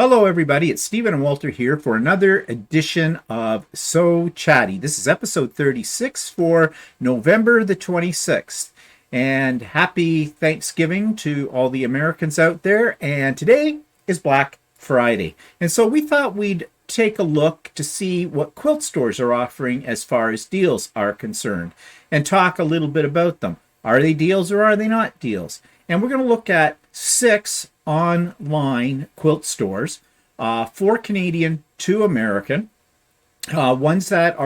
Hello, everybody. It's Stephen and Walter here for another edition of So Chatty. This is episode 36 for November the 26th. And happy Thanksgiving to all the Americans out there. And today is Black Friday. And so we thought we'd take a look to see what quilt stores are offering as far as deals are concerned and talk a little bit about them. Are they deals or are they not deals? And we're going to look at 6 online quilt stores, 4 Canadian, 2 American, ones that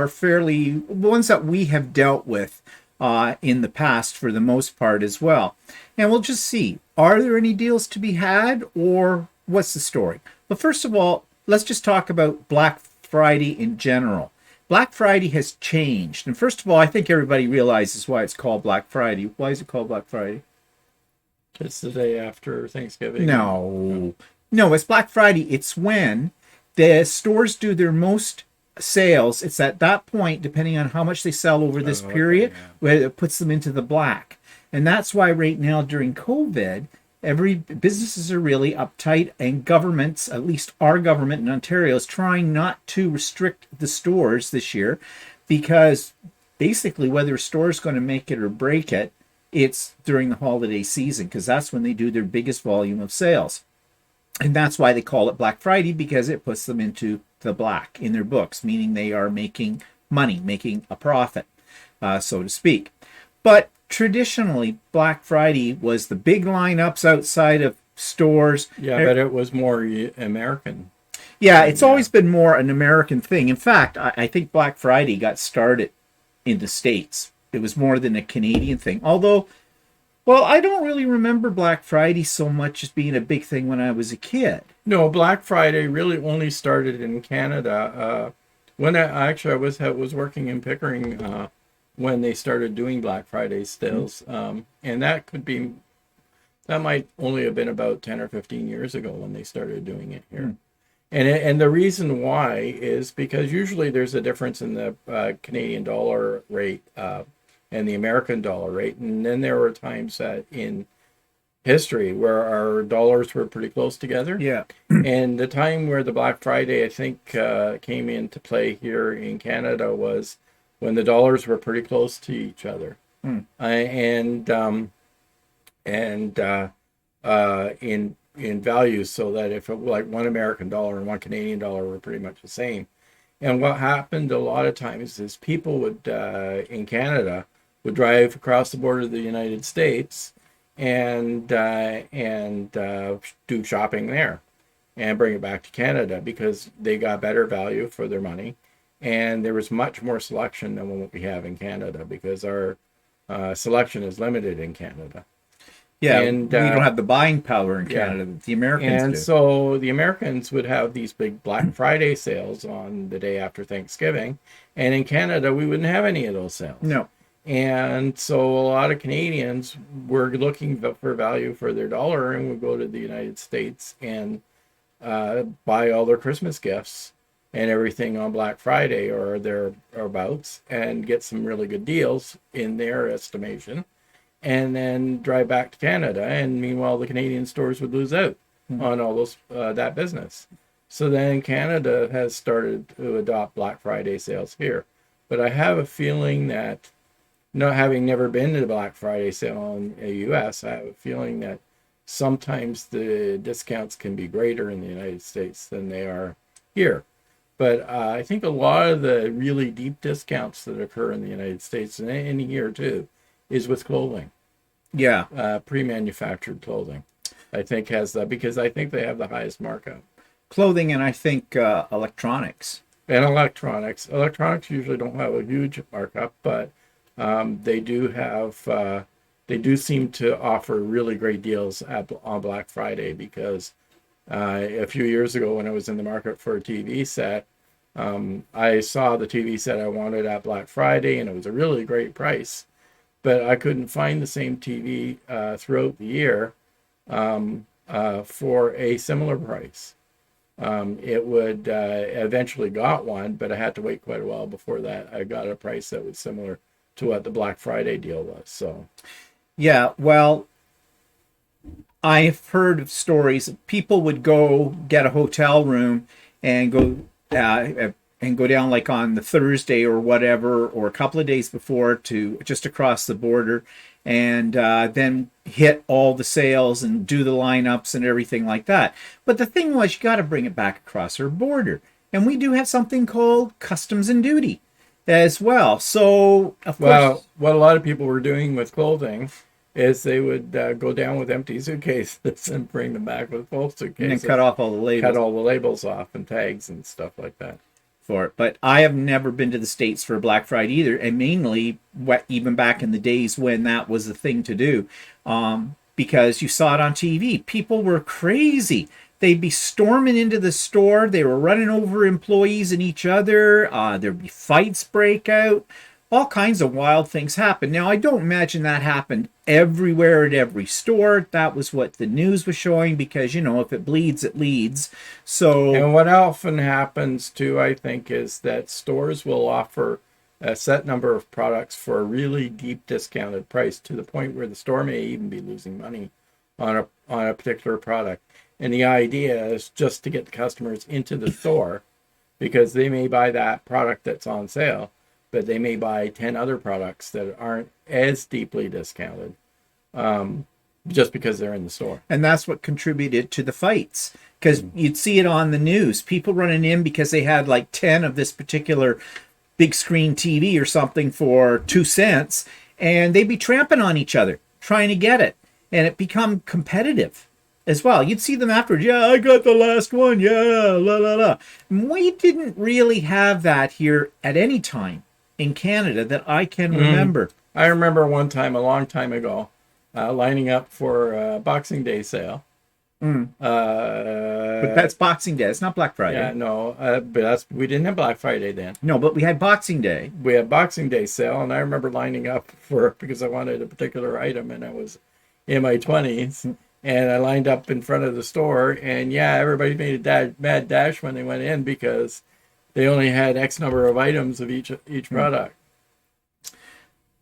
we have dealt with in the past for the most part as well. And we'll just see, are there any deals to be had or what's the story? But first of all, let's just talk about Black Friday in general. Black Friday has changed. And first of all, I think everybody realizes why it's called Black Friday. Why is it called Black Friday? It's the day after Thanksgiving. No, it's Black Friday. It's when the stores do their most sales. It's at that point, depending on how much they sell over this period, where it puts them into the black. And that's why right now during COVID, businesses are really uptight, and governments, at least our government in Ontario, is trying not to restrict the stores this year, because basically whether a store is going to make it or break it, it's during the holiday season, because that's when they do their biggest volume of sales. And that's why they call it Black Friday, because it puts them into the black in their books, meaning they are making money, making a profit, so to speak. But traditionally, Black Friday was the big lineups outside of stores. Yeah, but it was more American. Yeah, it's always been more an American thing. In fact, I think Black Friday got started in the States. It was more than a Canadian thing. Although, well, I don't really remember Black Friday so much as being a big thing when I was a kid. No, Black Friday really only started in Canada. When I was working in Pickering when they started doing Black Friday sales, and that might only have been about 10 or 15 years ago when they started doing it here. And the reason why is because usually there's a difference in the Canadian dollar rate and the American dollar rate. And then there were times that in history where our dollars were pretty close together. Yeah. And the time where the Black Friday, I think, came into play here in Canada was when the dollars were pretty close to each other. In values, so that if it was like one American dollar and one Canadian dollar were pretty much the same. And what happened a lot of times is people would, in Canada, would drive across the border of the United States and do shopping there and bring it back to Canada because they got better value for their money. And there was much more selection than what we have in Canada because our selection is limited in Canada. Yeah, and we don't have the buying power in Canada that the Americans do. And so the Americans would have these big Black Friday sales on the day after Thanksgiving. And in Canada, we wouldn't have any of those sales. No. And so a lot of Canadians were looking for value for their dollar and would go to the United States and buy all their Christmas gifts and everything on Black Friday or thereabouts and get some really good deals in their estimation. And then drive back to Canada, and meanwhile the Canadian stores would lose out on all those that business. So then Canada has started to adopt Black Friday sales here, but I have a feeling that, not having never been to the Black Friday sale in the U.S., I have a feeling that sometimes the discounts can be greater in the United States than they are here. But I think a lot of the really deep discounts that occur in the United States and here too is with clothing. Yeah. Pre-manufactured clothing, I think, has that because I think they have the highest markup. Clothing and I think electronics. And electronics. Electronics usually don't have a huge markup, but they do seem to offer really great deals on Black Friday because a few years ago when I was in the market for a TV set, I saw the TV set I wanted at Black Friday and it was a really great price. But I couldn't find the same TV throughout the year for a similar price. It would eventually got one, but I had to wait quite a while before that. I got a price that was similar to what the Black Friday deal was. So, yeah, well, I've heard of stories of people would go get a hotel room and go down like on the Thursday or whatever, or a couple of days before to just across the border, and then hit all the sales and do the lineups and everything like that. But the thing was, you got to bring it back across our border, and we do have something called customs and duty as well. So of course, what a lot of people were doing with clothing is they would go down with empty suitcases and bring them back with full suitcases. and then cut off all the labels. Cut all the labels off and tags and stuff like that. For it. But I have never been to the States for Black Friday either, and mainly even back in the days when that was the thing to do, because you saw it on TV. People were crazy. They'd be storming into the store. They were running over employees and each other. There'd be fights break out. All kinds of wild things happen. Now, I don't imagine that happened everywhere at every store. That was what the news was showing, because, if it bleeds, it leads. So, and what often happens too, I think, is that stores will offer a set number of products for a really deep discounted price, to the point where the store may even be losing money on a particular product. And the idea is just to get the customers into the store, because they may buy that product that's on sale, but they may buy 10 other products that aren't as deeply discounted, just because they're in the store. And that's what contributed to the fights, because you'd see it on the news. People running in because they had like 10 of this particular big screen TV or something for 2 cents, and they'd be tramping on each other, trying to get it. And it become competitive as well. You'd see them afterwards. Yeah, I got the last one. Yeah, la, la, la. We didn't really have that here at any time in Canada that I can remember. I remember one time, a long time ago, lining up for a Boxing Day sale. But that's Boxing Day. It's not Black Friday. Yeah, no, but we didn't have Black Friday then. No, but we had Boxing Day. We had Boxing Day sale, and I remember lining up because I wanted a particular item, and I was in my 20s, and I lined up in front of the store, and yeah, everybody made a mad dash when they went in, because they only had X number of items of each product.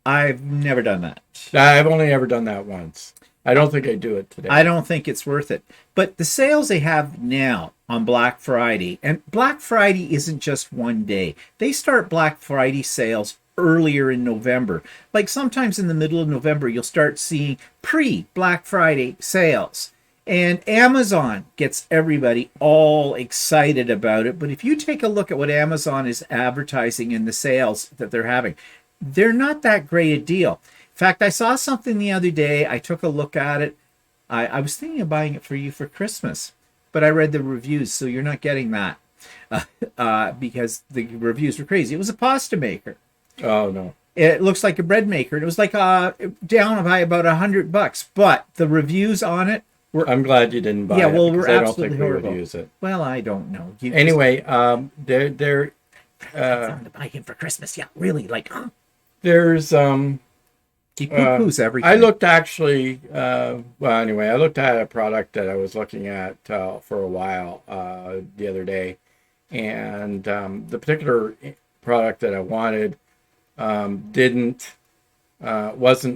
I've never done that. I've only ever done that once. I don't think I do it today. I don't think it's worth it. But the sales they have now on Black Friday, and Black Friday isn't just one day. They start Black Friday sales earlier in November. Like sometimes in the middle of November, you'll start seeing pre-Black Friday sales. And Amazon gets everybody all excited about it. But if you take a look at what Amazon is advertising in the sales that they're having, they're not that great a deal. In fact, I saw something the other day. I took a look at it. I was thinking of buying it for you for Christmas, but I read the reviews, so you're not getting that because the reviews were crazy. It was a pasta maker. Oh, no. It looks like a bread maker. And it was like down by about $100, but the reviews on it, I'm glad you didn't buy it. Well, we're I don't absolutely think we would horrible. use it. Well, I don't know. Anyway, they're to buy him for Christmas. Yeah, really. Like, there's he poo-poos everything. I looked actually. Anyway, I looked at a product that I was looking at for a while the other day, and the particular product that I wanted wasn't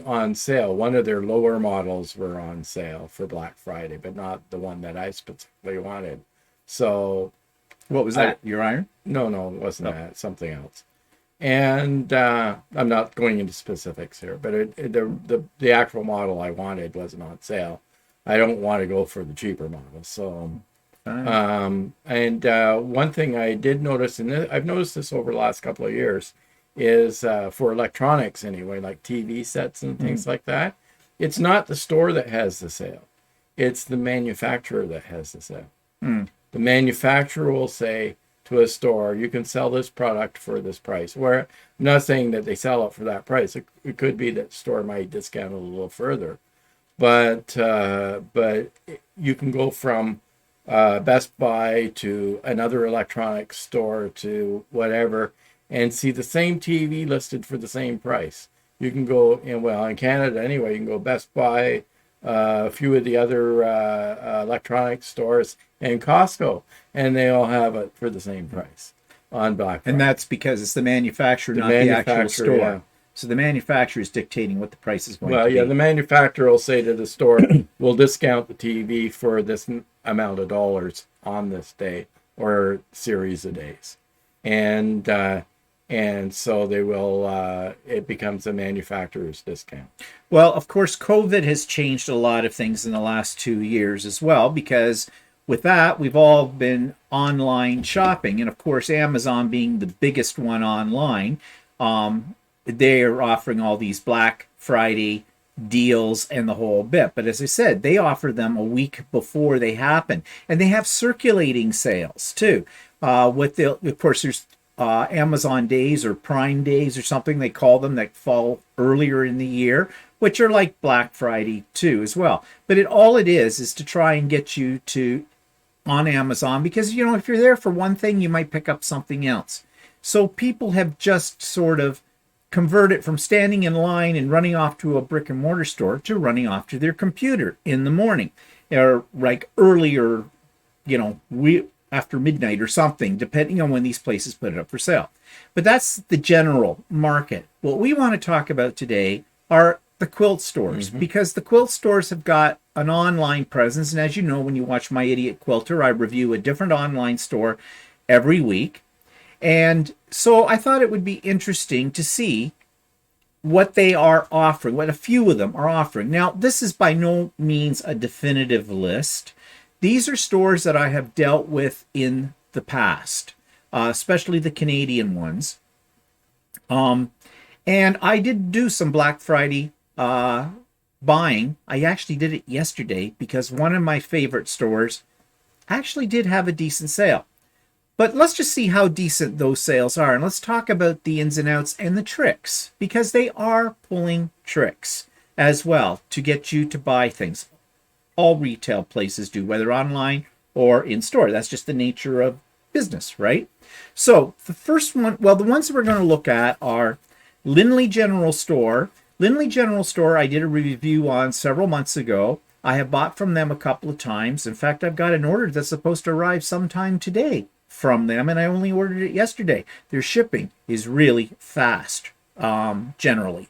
on sale. One of their lower models were on sale for Black Friday, but not the one that I specifically wanted. So, what was that? Your iron? No, it wasn't that. Something else. And I'm not going into specifics here, but the actual model I wanted wasn't on sale. I don't want to go for the cheaper model. So, one thing I did notice, and I've noticed this over the last couple of years, is for electronics anyway, like TV sets and things like that. It's not the store that has the sale. It's the manufacturer that has the sale. The manufacturer will say to a store, you can sell this product for this price. Where I'm not saying that they sell it for that price. It could be that the store might discount it a little further. But you can go from Best Buy to another electronics store to whatever, and see the same TV listed for the same price. You can go in Canada anyway, you can go Best Buy, a few of the other electronics stores, and Costco, and they all have it for the same price on Black Friday. And that's because it's the manufacturer, not the actual store. Yeah. So the manufacturer is dictating what the price is going Well, to yeah, be. the manufacturer will say to the store, we'll discount the TV for this amount of dollars on this day or series of days. And so they will, it becomes a manufacturer's discount. Well, of course, COVID has changed a lot of things in the last 2 years as well, because with that, we've all been online shopping. And of course, Amazon being the biggest one online, they are offering all these Black Friday deals and the whole bit. But as I said, they offer them a week before they happen. And they have circulating sales too. Of course, there's Amazon days or Prime days or something they call them that fall earlier in the year, which are like Black Friday too as well. But all it is to try and get you to on Amazon, because if you're there for one thing, you might pick up something else. So people have just sort of converted from standing in line and running off to a brick and mortar store to running off to their computer in the morning, or like earlier, after midnight or something, depending on when these places put it up for sale. But that's the general market. What we want to talk about today are the quilt stores, because the quilt stores have got an online presence. And as you know, when you watch my Idiot Quilter, I review a different online store every week. And so I thought it would be interesting to see what they are offering, what a few of them are offering. Now, this is by no means a definitive list. These are stores that I have dealt with in the past, especially the Canadian ones. And I did do some Black Friday buying. I actually did it yesterday because one of my favorite stores actually did have a decent sale. But let's just see how decent those sales are. And let's talk about the ins and outs and the tricks, because they are pulling tricks as well to get you to buy things. All retail places do, whether online or in store. That's just the nature of business, right? So the first one, well, the ones that we're going to look at are Lindley General Store. Lindley General Store, I did a review on several months ago. I have bought from them a couple of times. In fact, I've got an order that's supposed to arrive sometime today from them, and I only ordered it yesterday. Their shipping is really fast, generally.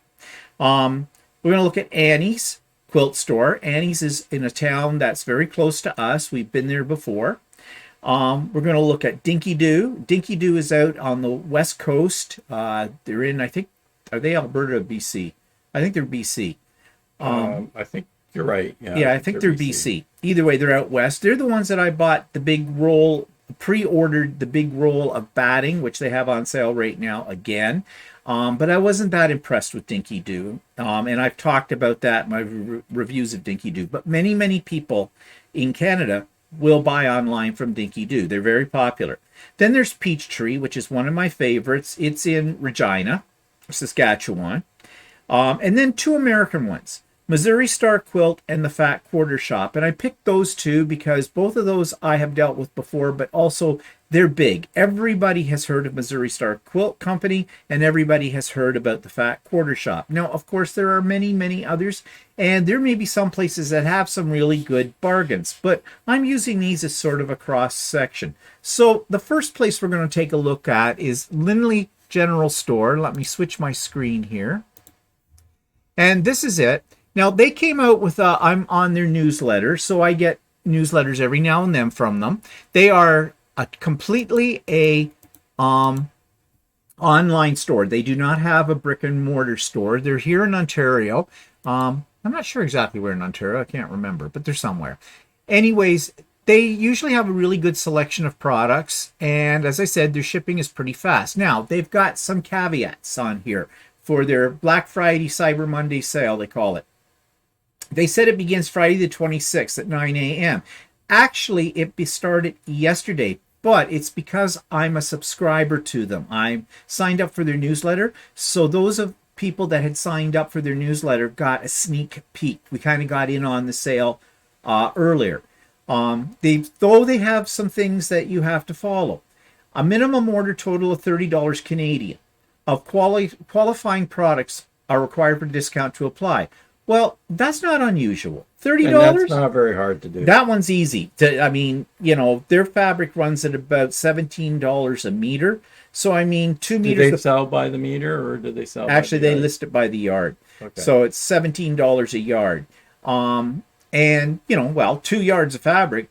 We're going to look at Annie's Quilt Store. Annie's is in a town that's very close to us. We've been there before. We're going to look at Dinky. Dinky is out on the west coast. They're in, I think, are they Alberta or BC? I think they're BC. I think you're right. Yeah, I think they're BC. Either way, they're out west. They're the ones that I bought the big roll, pre-ordered the big roll of batting, which they have on sale right now again. But I wasn't that impressed with Dinky. And I've talked about that in my reviews of Dinky. But many people in Canada will buy online from Dinky. They're very popular. Then there's Peachtree, which is one of my favorites. It's in Regina, Saskatchewan. And then two American ones, Missouri Star Quilt and the Fat Quarter Shop. And I picked those two because both of those I have dealt with before, but also they're big. Everybody has heard of Missouri Star Quilt Company, and everybody has heard about the Fat Quarter Shop. Now, of course, there are many others, and there may be some places that have some really good bargains, but I'm using these as sort of a cross section. So the first place we're going to take a look at is Lindley General Store. Let me switch my screen here. And this is it. Now, they came out with, I'm on their newsletter, so I get newsletters every now and then from them. They are completely a online store. They do not have a brick and mortar store. They're here in Ontario. I'm not sure exactly where in Ontario. I can't remember, but they're somewhere. Anyways, they usually have a really good selection of products. And as I said, their shipping is pretty fast. Now, they've got some caveats on here for their Black Friday, Cyber Monday sale, they call it. They said it begins Friday the 26th at 9 a.m. Actually, it started yesterday, but it's because I'm a subscriber to them. I'm signed up for their newsletter. So those of people that had signed up for their newsletter got a sneak peek. We kind of got in on the sale earlier. They have some things that you have to follow. A minimum order total of $30 Canadian. Of qualifying products are required for discount to apply. Well, that's not unusual. And $30? that's not very hard to do. That one's easy. I mean, their fabric runs at about $17 a meter. So, I mean, 2 Do meters. they sell by the meter or do they sell Actually, by the they yard? list it by the yard. Okay. So it's $17 a yard. And, well, 2 yards of fabric,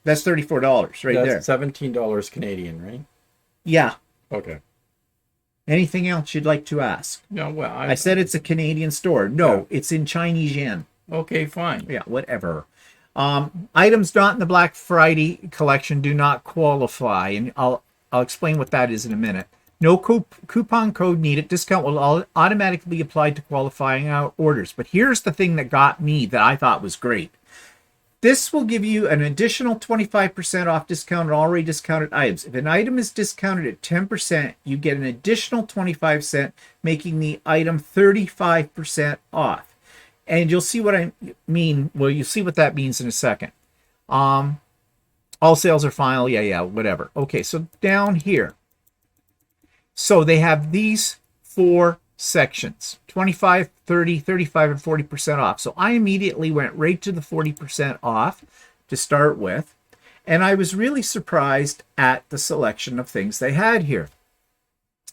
that's $34 right That's there. $17 Canadian, right? Yeah. Okay. Anything else you'd like to ask? No, well, I said it's a Canadian store. No, Yeah. it's in Chinese yen. okay, fine. Yeah, whatever. Items not in the Black Friday collection do not qualify, and I'll explain what that is in a minute. No coupon code needed. Discount will automatically be applied to qualifying orders. But here's the thing that got me that I thought was great. This will give you an additional 25% off discount on already discounted items. If an item is discounted at 10%, you get an additional 25%, making the item 35% off. And you'll see what I mean. Well, you'll see what that means in a second. All sales are final. Yeah, whatever. Okay, so down here. So they have these 4 sections, 25, 30, 35, and 40% off. So I immediately went right to the 40% off to start with. And I was really surprised at the selection of things they had here.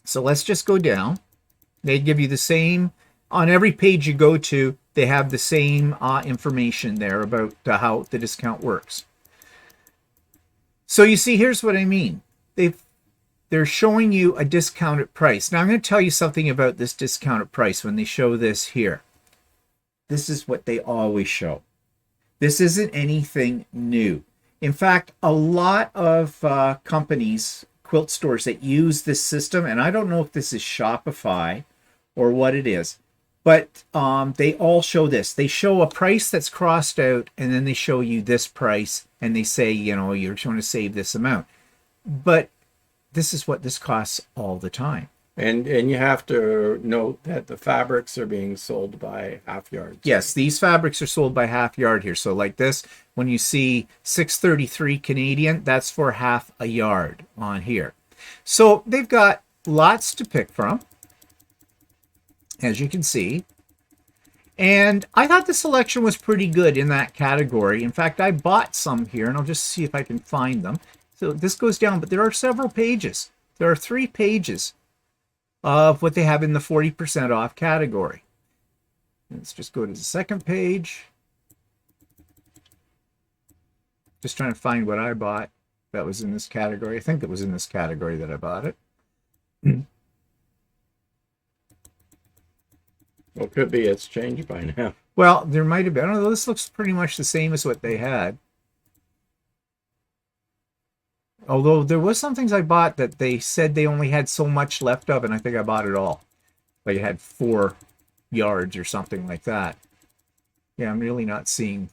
So let's just go down. They give you the same, on every page you go to, they have the same information there about how the discount works. So you see, here's what I mean. They're showing you a discounted price. Now I'm going to tell you something about this discounted price when they show this here. This is what they always show. This isn't anything new. In fact, a lot of companies, quilt stores that use this system, and I don't know if this is Shopify or what it is, but they all show this. They show a price that's crossed out, and then they show you this price, and they say, you're trying to save this amount. But this is what this costs all the time. And you have to note that the fabrics are being sold by half yards. Yes, these fabrics are sold by half yard here. So like this, when you see $6.33 Canadian, that's for half a yard on here. So they've got lots to pick from, as you can see. And I thought the selection was pretty good in that category. In fact, I bought some here, and I'll just see if I can find them. So this goes down, but there are several pages. There are 3 pages of what they have in the 40% off category. Let's just go to the second page. Just trying to find what I bought that was in this category. I think it was in this category that I bought it. Well, it could be it's changed by now. Well, there might have been. Although this looks pretty much the same as what they had. Although there was some things I bought that they said they only had so much left of, and I think I bought it all. Like it had 4 yards or something like that. Yeah, I'm really not seeing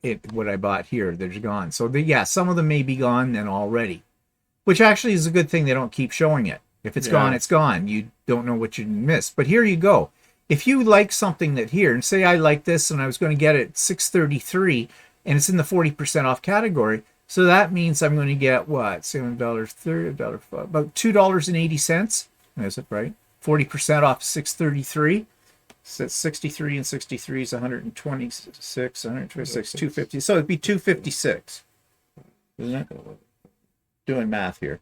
it. What I bought here, they're gone. So yeah, some of them may be gone then already, which actually is a good thing. They don't keep showing it. If it's gone, it's gone. You don't know what you missed. But here you go. If you like something that here, and say I like this, and I was going to get it at $6.33, and it's in the 40% off category. So that means I'm going to get what? $7.30, $1.05, about $2.80. Is it right? 40% off $6.33. So it's 63 and 63 is 126, 250. So it'd be $2.56. Isn't it? Doing math here.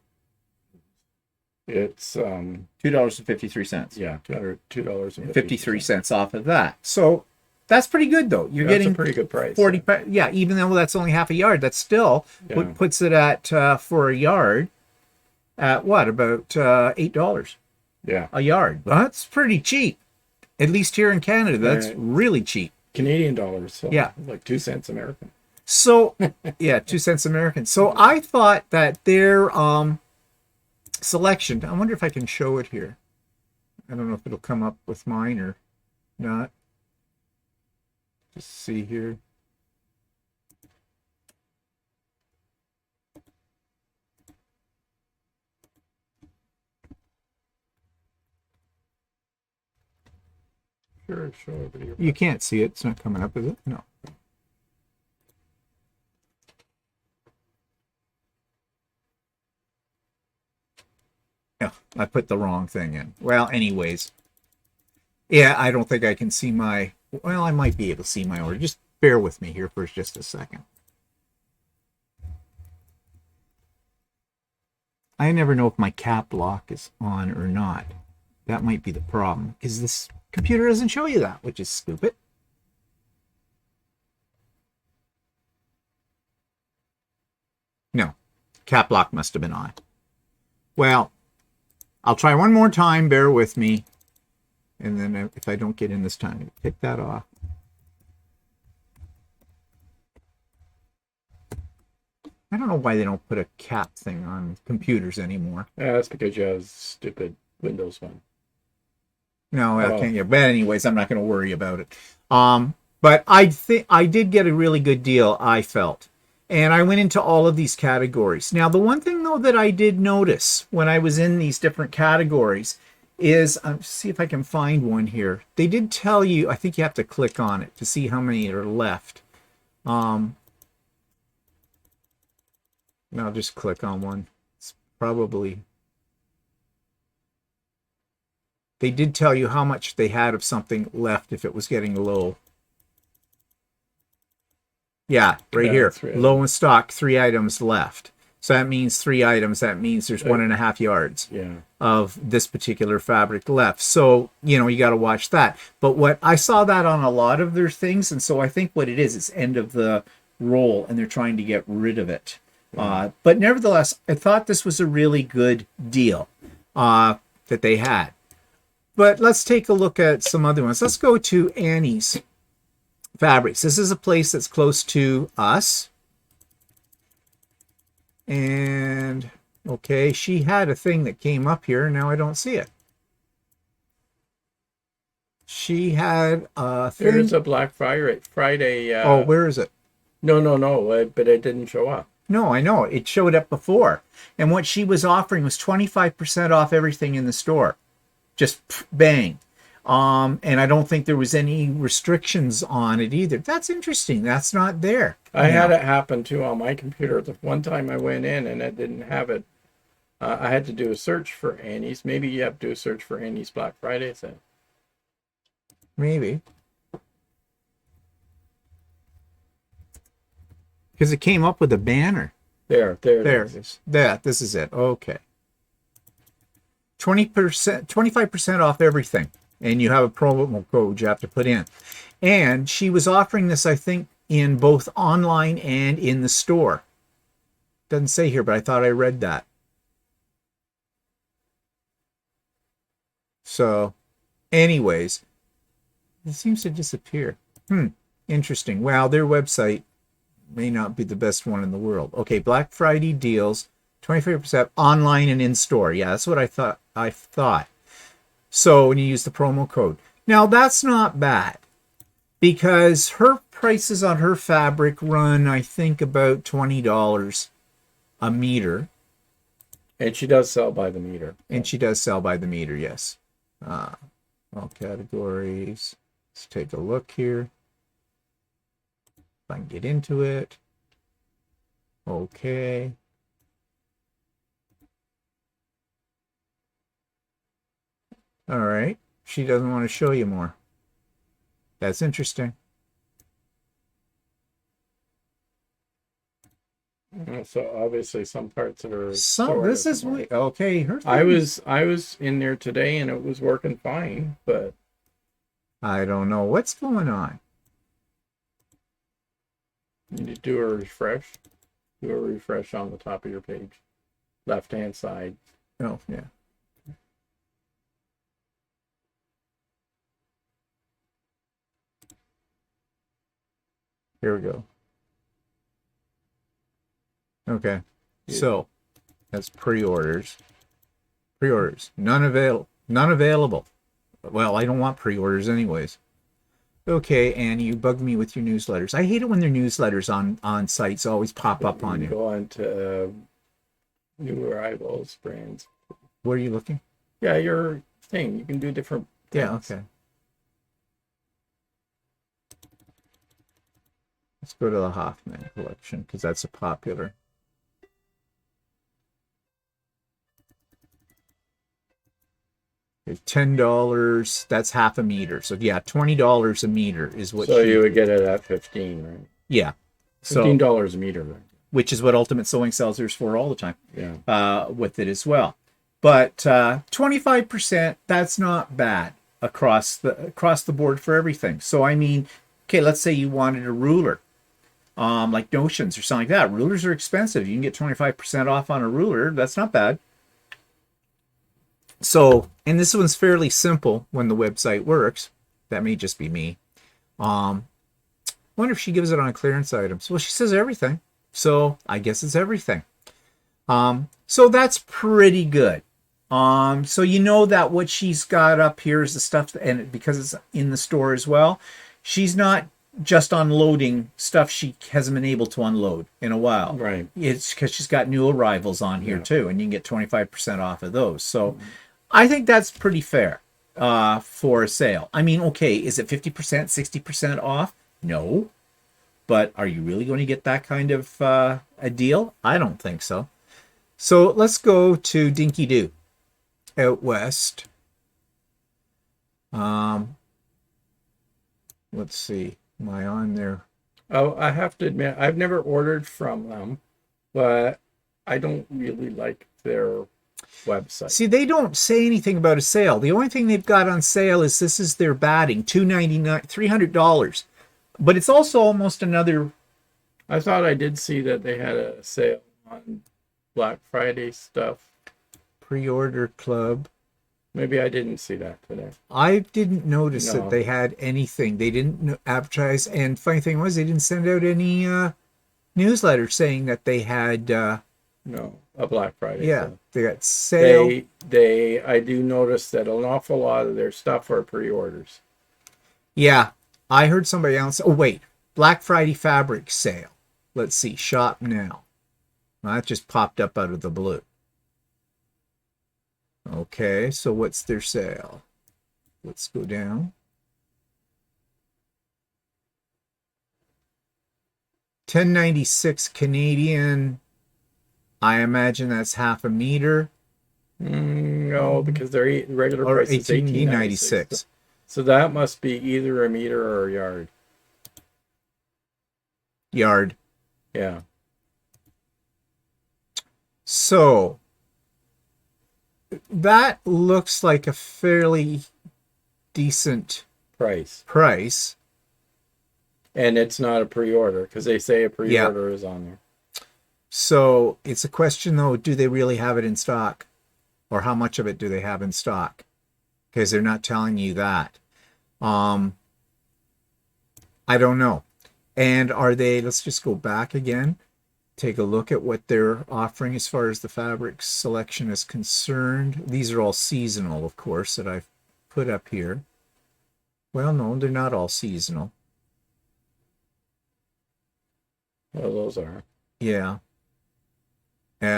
It's $2.53. yeah, $2.53 off of that. So that's pretty good, though. You're getting a pretty good price. 40. Yeah, even though that's only half a yard, that's still what puts it at for a yard at what, about $8? Yeah, a yard. Well, that's pretty cheap. At least here in Canada, that's really cheap. Canadian dollars. So yeah, like 2 cents American. So yeah, 2 cents American. So I thought that their selection. I wonder if I can show it here. I don't know if it'll come up with mine or not. Just see here. Sure, show everybody. You can't see it. It's not coming up, is it? No. Yeah, I put the wrong thing in. Well, anyways. Yeah, I don't think I can see my well, I might be able to see my order. Just bear with me here for just a second. I never know if my cap lock is on or not. That might be the problem, because this computer doesn't show you that, which is stupid. No, cap lock must have been on. Well, I'll try one more time. Bear with me. And then if I don't get in this time, take that off. I don't know why they don't put a cap thing on computers anymore. Yeah, that's because you have a stupid Windows one. No, I can't get. But anyways, I'm not going to worry about it. But I think I did get a really good deal, I felt. And I went into all of these categories. Now, the one thing, though, that I did notice when I was in these different categories is, see if I can find one here. They did tell you, I think you have to click on it to see how many are left. I'll just click on one. It's probably... They did tell you how much they had of something left if it was getting low. Yeah, right here. Low in stock, 3 items left. So that means 3 items. That means there's 1.5 yards of this particular fabric left. So, you know, you got to watch that. But what I saw that on a lot of their things. And so I think what it is end of the roll and they're trying to get rid of it. But nevertheless, I thought this was a really good deal that they had. But let's take a look at some other ones. Let's go to Annie's Fabrics. This is a place that's close to us. And, okay, she had a thing that came up here. Now I don't see it. She had a thing. There's a Black Friday. Oh, where is it? No, but it didn't show up. No, I know. It showed up before. And what she was offering was 25% off everything in the store. Just bang. And I don't think there was any restrictions on it either. That's interesting. That's not there. I had it happen too on my computer. The one time I went in and it didn't have it. I had to do a search for Annie's. Maybe you have to do a search for Annie's Black Friday sale. Maybe. Because it came up with a banner. There it is. This is it. Okay. 25% off everything. And you have a promo code you have to put in. And she was offering this, I think, in both online and in the store. Doesn't say here, but I thought I read that. So, anyways, it seems to disappear. Interesting. Well, their website may not be the best one in the world. Okay, Black Friday deals, 25% online and in store. Yeah, that's what I thought. So when you use the promo code. Now, that's not bad because her prices on her fabric run, I think, about $20 a meter. And she does sell by the meter. And she does sell by the meter, yes. All categories. Let's take a look here. If I can get into it. Okay. All right. She doesn't want to show you more. That's interesting. So obviously some parts are this is okay. Her I was in there today and it was working fine, but I don't know what's going on. You need to do a refresh. Do a refresh on the top of your page. Left hand side. Oh, yeah. Here we go. Okay. So that's pre-orders. Pre-orders. None available. Well, I don't want pre-orders anyways. Okay, and you bug me with your newsletters. I hate it when their newsletters on sites always pop up on you. Go on to new arrivals, brands. Where are you looking? Yeah, your thing. You can do different things. Yeah, okay. Let's go to the Hoffman collection because that's a popular. $10, that's half a meter. So yeah, $20 a meter is what So she you would get it at 15, right? Yeah. So $15 a meter, right? which is what Ultimate Sewing sells theirs for all the time. Yeah. With it as well. But 25%, that's not bad across the board for everything. So I mean, okay, let's say you wanted a ruler, like Notions or something like that. Rulers are expensive. You can get 25% off on a ruler. That's not bad. So, and this one's fairly simple when the website works. That may just be me. Wonder if she gives it on clearance items. Well, she says everything. So I guess it's everything. So that's pretty good. So you know that what she's got up here is the stuff, and because it's in the store as well, she's not just unloading stuff she hasn't been able to unload in a while. Right. It's because she's got new arrivals on here too, and you can get 25% off of those. So I think that's pretty fair for a sale. I mean, okay, is it 50%, 60% off? No. But are you really going to get that kind of a deal? I don't think so. So let's go to Dinky Doo out west. Let's see. Am I on there? Oh, I have to admit, I've never ordered from them, but I don't really like their website. See, they don't say anything about a sale. The only thing they've got on sale is this is their batting, $299, $300. But it's also almost another. I thought I did see that they had a sale on Black Friday stuff. Pre-order club. Maybe I didn't see that today. I didn't notice that they had anything. They didn't advertise. And funny thing was, they didn't send out any newsletter saying that they had. No, a Black Friday. Yeah, they got sale. I do notice that an awful lot of their stuff are pre-orders. Yeah, I heard somebody else. Oh wait, Black Friday fabric sale. Let's see, shop now. Well, that just popped up out of the blue. Okay, so what's their sale? Let's go down. $10.96 Canadian. I imagine that's half a meter. No, because their regular price is $18.96. So that must be either a meter or a yard. Yard. Yeah. So that looks like a fairly decent price. And it's not a pre-order because they say a pre-order is on there. So it's a question though, do they really have it in stock? Or how much of it do they have in stock? Because they're not telling you that. I don't know. And are they, let's just go back again, take a look at what they're offering as far as the fabric selection is concerned. These are all seasonal, of course, that I've put up here. Well, no, they're not all seasonal. Well, those are. Yeah.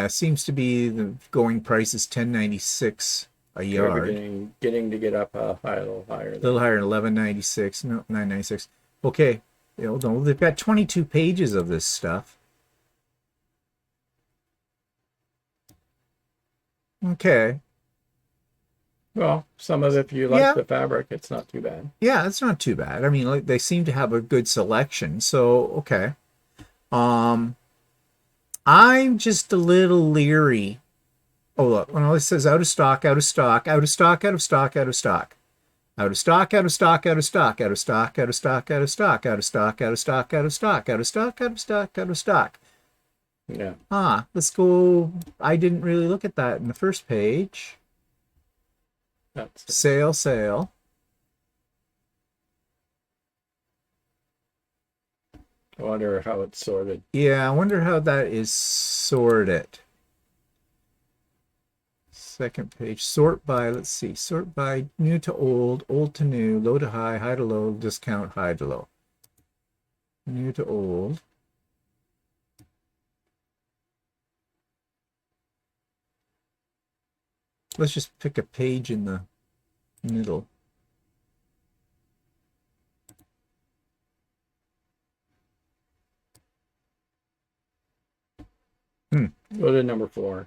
Seems to be the going price is $10.96 a yard. Getting to get up a little higher. A little higher, $11.96, no, $9.96. Okay, no, they've got 22 pages of this stuff. Okay. Well, some of it, if you like the fabric, it's not too bad. Yeah, it's not too bad. I mean, like, they seem to have a good selection, so okay. I'm just a little leery. Oh, look, well, it says out of stock, out of stock, out of stock, out of stock, out of stock. Out of stock, out of stock, out of stock, out of stock, out of stock, out of stock, out of stock, out of stock, out of stock, out of stock, out of stock, out of stock. Yeah. Let's go. I didn't really look at that in the first page. That's sale. I wonder how it's sorted. Yeah, I wonder how that is sorted. Second page, sort by, let's see, sort by new to old, old to new, low to high, high to low, discount, high to low. New to old. Let's just pick a page in the middle. Go to number 4.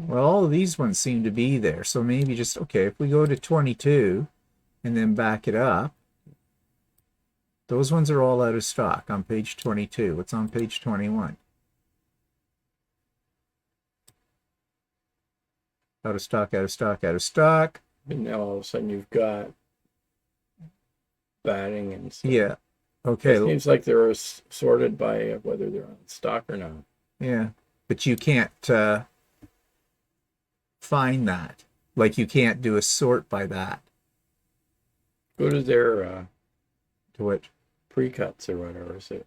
Well, all of these ones seem to be there. So maybe just, okay, if we go to 22 and then back it up, those ones are all out of stock on page 22. What's on page 21? Out of stock, out of stock, out of stock. And now all of a sudden you've got batting and stuff. Yeah. Okay. It seems like they're sorted by whether they're on stock or not. Yeah. But you can't find that. Like you can't do a sort by that. Go to their To what? pre-cuts or whatever. So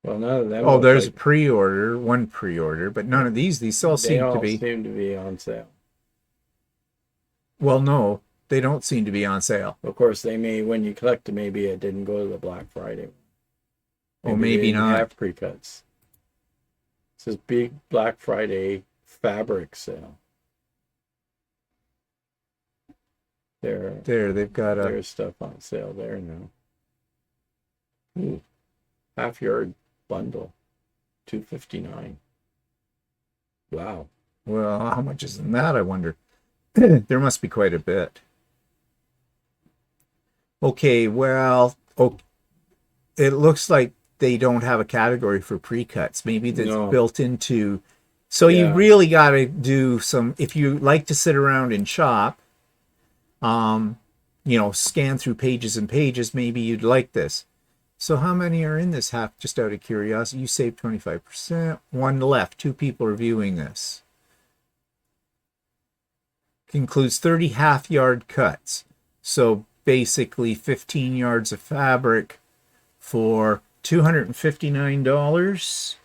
well, none of them. Oh, there's like, a pre-order, one pre-order, but none of these. These all seem to be. They all seem to be on sale. Well, no, they don't seem to be on sale. Of course, they may, when you collect it, maybe it didn't go to the Black Friday. Maybe they didn't not. have pre-cuts. It says big Black Friday fabric sale. There, they've got There's stuff on sale there now. Ooh, half yard bundle, $2.59. Wow. Well, how much is in that, I wonder? There must be quite a bit. Okay, well, it looks like they don't have a category for pre-cuts. Maybe that's built into. So you really got to do some, if you like to sit around and shop, scan through pages and pages, maybe you'd like this. So how many are in this half, just out of curiosity? You saved 25%. One left. 2 people are viewing this. Includes 30 half-yard cuts. So basically 15 yards of fabric for $259.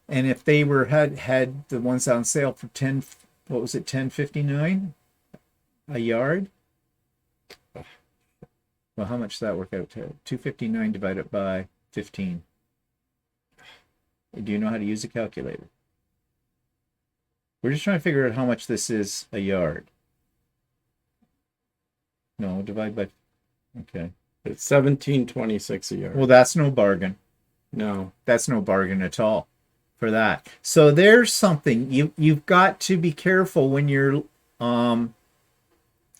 And if they were had the ones on sale for $10.59 a yard? Well, how much does that work out to? $259 divided by 15. Do you know how to use a calculator? We're just trying to figure out how much this is a yard. No, divide by. Okay. It's $17.26 a yard. Well, that's no bargain. No, that's no bargain at all for that. So there's something you've got to be careful when you're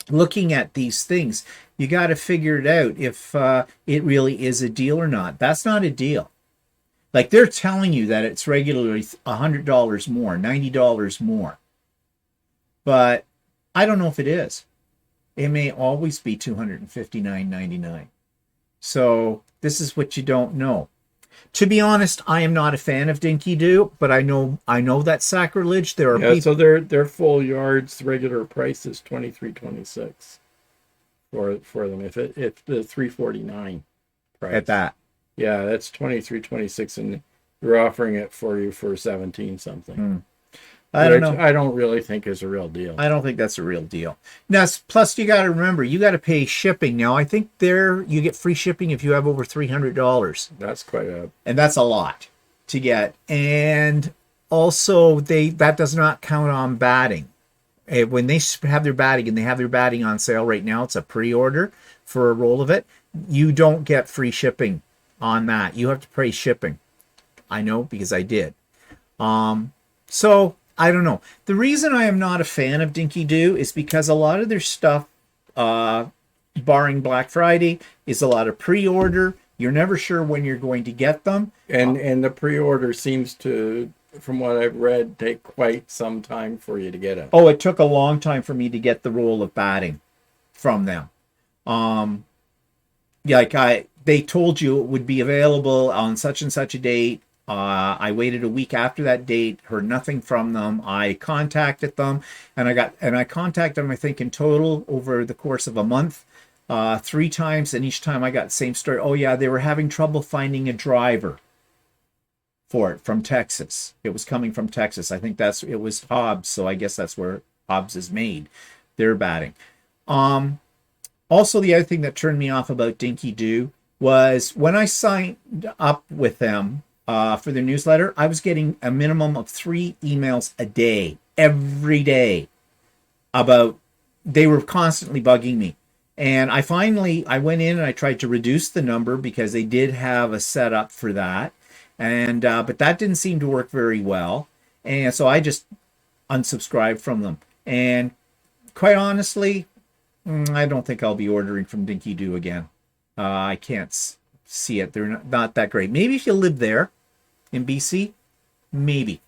looking at these things. You got to figure it out if it really is a deal or not. That's not a deal. Like they're telling you that it's regularly $100 more, $90 more. But I don't know if it is. It may always be $259.99. So this is what you don't know. To be honest, I am not a fan of Dinky Doo, but I know that's sacrilege. There are people. So their full yards regular price is $23.26 for them. If the $349 price At that. Yeah, that's $23.26, and they're offering it for you for 17 something. I don't know. I don't really think is a real deal. I don't think that's a real deal. Now, plus you got to remember, you got to pay shipping. Now, I think there you get free shipping if you have over $300. That's and that's a lot to get. And also, that does not count on batting. When they have their batting, and they have their batting on sale right now, it's a pre-order for a roll of it. You don't get free shipping on that. You have to pay shipping. I know because I did. So I don't know. The reason I am not a fan of Dinky Doo is because a lot of their stuff, barring Black Friday, is a lot of pre-order. You're never sure when you're going to get them. And the pre-order seems to, from what I've read, take quite some time for you to get it. Oh, it took a long time for me to get the roll of batting from them. They told you it would be available on such and such a date. I waited a week after that date, heard nothing from them. I contacted them, and I contacted them, I think, in total over the course of a month, 3 times, and each time I got the same story. Oh yeah, they were having trouble finding a driver for it from Texas. It was coming from Texas. I think it was Hobbs, so I guess that's where Hobbs is made. Their batting. Also, the other thing that turned me off about Dinky Doo was when I signed up with them for their newsletter, I was getting a minimum of 3 emails a day, every day, about, they were constantly bugging me. And I went in and I tried to reduce the number because they did have a setup for that. And, but that didn't seem to work very well. And so I just unsubscribed from them. And quite honestly, I don't think I'll be ordering from Dinky Doo again. I can't see it. They're not that great. Maybe if you live there in BC, maybe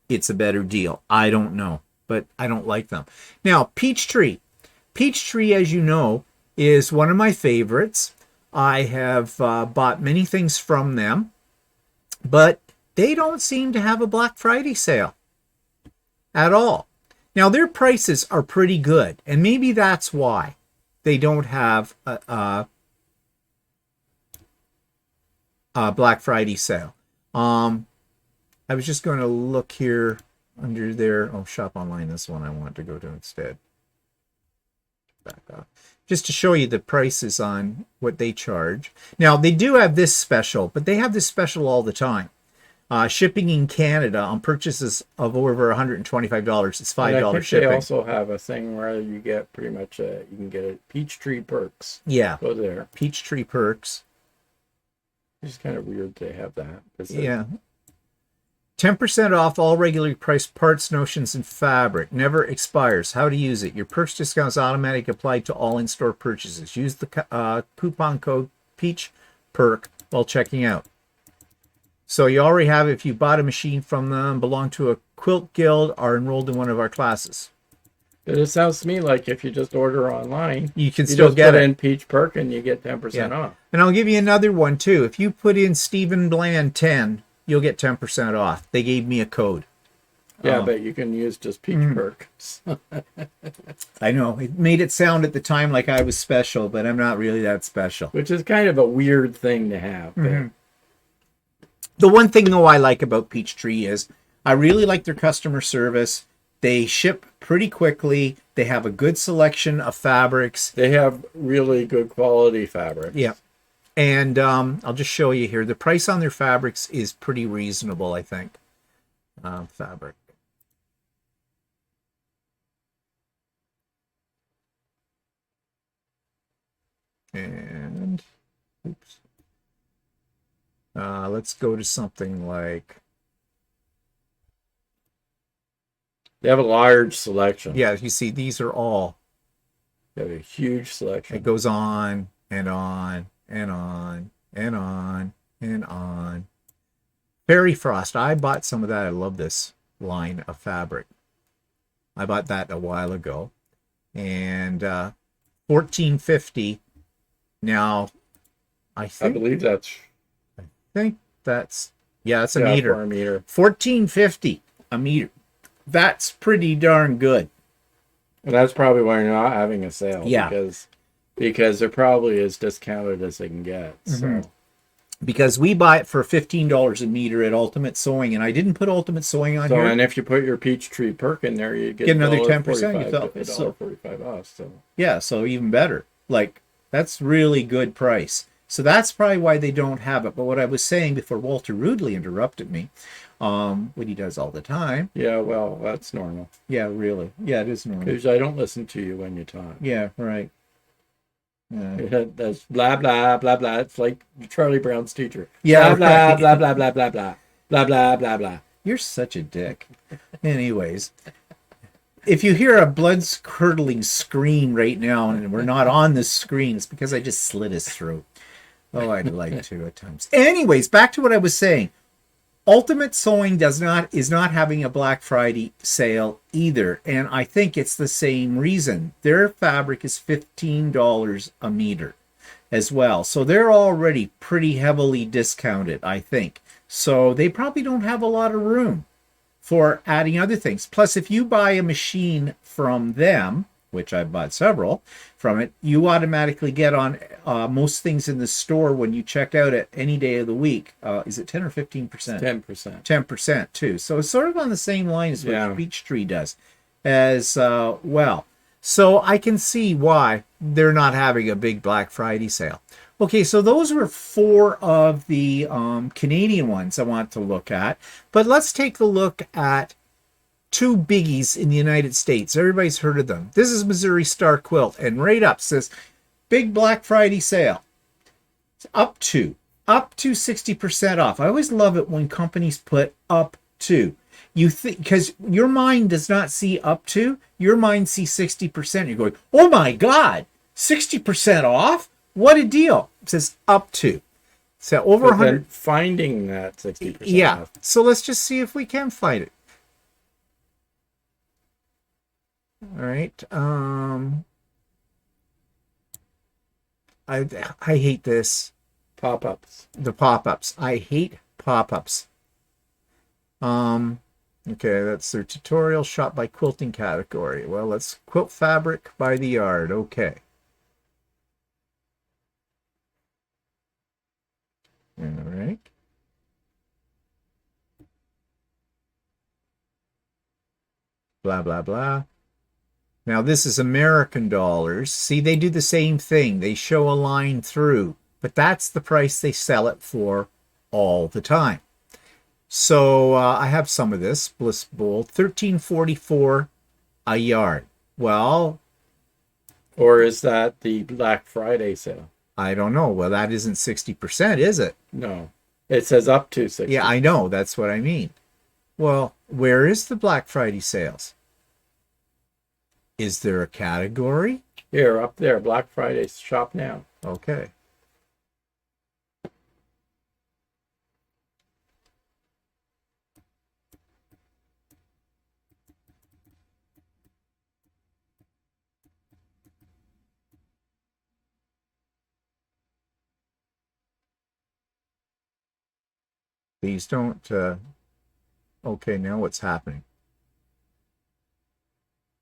it's a better deal. I don't know, but I don't like them. Now, Peachtree. Peachtree, as you know, is one of my favorites. I have bought many things from them, but they don't seem to have a Black Friday sale at all. Now, their prices are pretty good, and maybe that's why they don't have a Black Friday sale. I was just going to look here under their shop online. This one I want to go to instead. Back up. Just to show you the prices on what they charge. Now, they do have this special, but they have this special all the time. Shipping in Canada on purchases of over $125 is $5 shipping. They also have a thing where you get pretty much you can get a Peachtree perks. Yeah, go there. Peachtree perks. It's kind of weird they have that. Yeah. 10% off all regularly priced parts, notions, and fabric. Never expires. How to use it. Your purchase discount is automatically applied to all in-store purchases. Use the coupon code PEACH-PERK while checking out. So you already have, if you bought a machine from them, belong to a quilt guild, are enrolled in one of our classes. It sounds to me like if you just order online, you can still get it. In Peach Perk and you get 10% off. And I'll give you another one too. If you put in Stephen Bland 10, you'll get 10% off. They gave me a code. Yeah, but you can use just Peach Perks. I know. It made it sound at the time like I was special, but I'm not really that special. Which is kind of a weird thing to have. But... The one thing, though, I like about Peachtree is I really like their customer service. They ship pretty quickly. They have a good selection of fabrics. They have really good quality fabrics. Yeah. And I'll just show you here. The price on their fabrics is pretty reasonable, I think. Fabric. And, oops. Let's go to something like... They have a large selection. Yeah, you see, these are all... They have a huge selection. It goes on and on and on and on and on. Fairy Frost. I bought some of that. I love this line of fabric. I bought that a while ago. And $14.50. Now, I believe that's... yeah, that's a meter. For a meter. $14.50 a meter. That's pretty darn good. And that's probably why you're not having a sale. Yeah. Because they're probably as discounted as they can get. So. Because we buy it for $15 a meter at Ultimate Sewing, and I didn't put Ultimate Sewing on here. And if you put your Peachtree perk in there, you get another 10%. $1.45 off. So. Yeah, so even better. Like, that's really good price. So that's probably why they don't have it. But what I was saying before Walter rudely interrupted me, what he does all the time. Yeah, well, that's normal. Yeah, really. Yeah, it is normal. Because I don't listen to you when you talk. Yeah, right. That's blah, blah, blah, blah. It's like Charlie Brown's teacher. Yeah, blah, blah, blah, blah, blah, blah, blah, blah, blah, blah, blah. You're such a dick. Anyways, if you hear a blood-curdling scream right now, and we're not on this screen, it's because I just slit his throat. Oh, I'd like to at times. Anyways, back to what I was saying. Ultimate Sewing is not having a Black Friday sale either, and I think it's the same reason. Their fabric is $15 a meter as well, so they're already pretty heavily discounted, I think. So they probably don't have a lot of room for adding other things. Plus, if you buy a machine from them, which I bought several from it, you automatically get on most things in the store when you check out at any day of the week. Is it 10 or 15%? 10%. 10% too. So it's sort of on the same line as what Peachtree does as well. So I can see why they're not having a big Black Friday sale. Okay, so those were four of the Canadian ones I want to look at. But let's take a look at two biggies in the United States. Everybody's heard of them. This is Missouri Star Quilt, and right up says Big Black Friday sale. It's up to 60% off. I always love it when companies put up to. You think, because your mind does not see up to, your mind sees 60%. You're going, oh my God, 60% off? What a deal. It says up to. So over 100. Finding that 60% yeah. off. So let's just see if we can find it. All right. I hate this. Pop-ups. The pop-ups. I hate pop-ups. Okay, that's their tutorial shot by quilting category. Well, let's quilt fabric by the yard. Okay. All right. Blah, blah, blah. Now, this is American dollars. See, they do the same thing. They show a line through, but that's the price they sell it for all the time. So I have some of this Bliss Bowl, $13.44 a yard. Well, or is that the Black Friday sale? I don't know. Well, that isn't 60%, is it? No, it says up to 60. Yeah, I know. That's what I mean. Well, where is the Black Friday sales? Is there a category? Here, up there, Black Friday shop now. Okay. Please don't. Okay, now what's happening?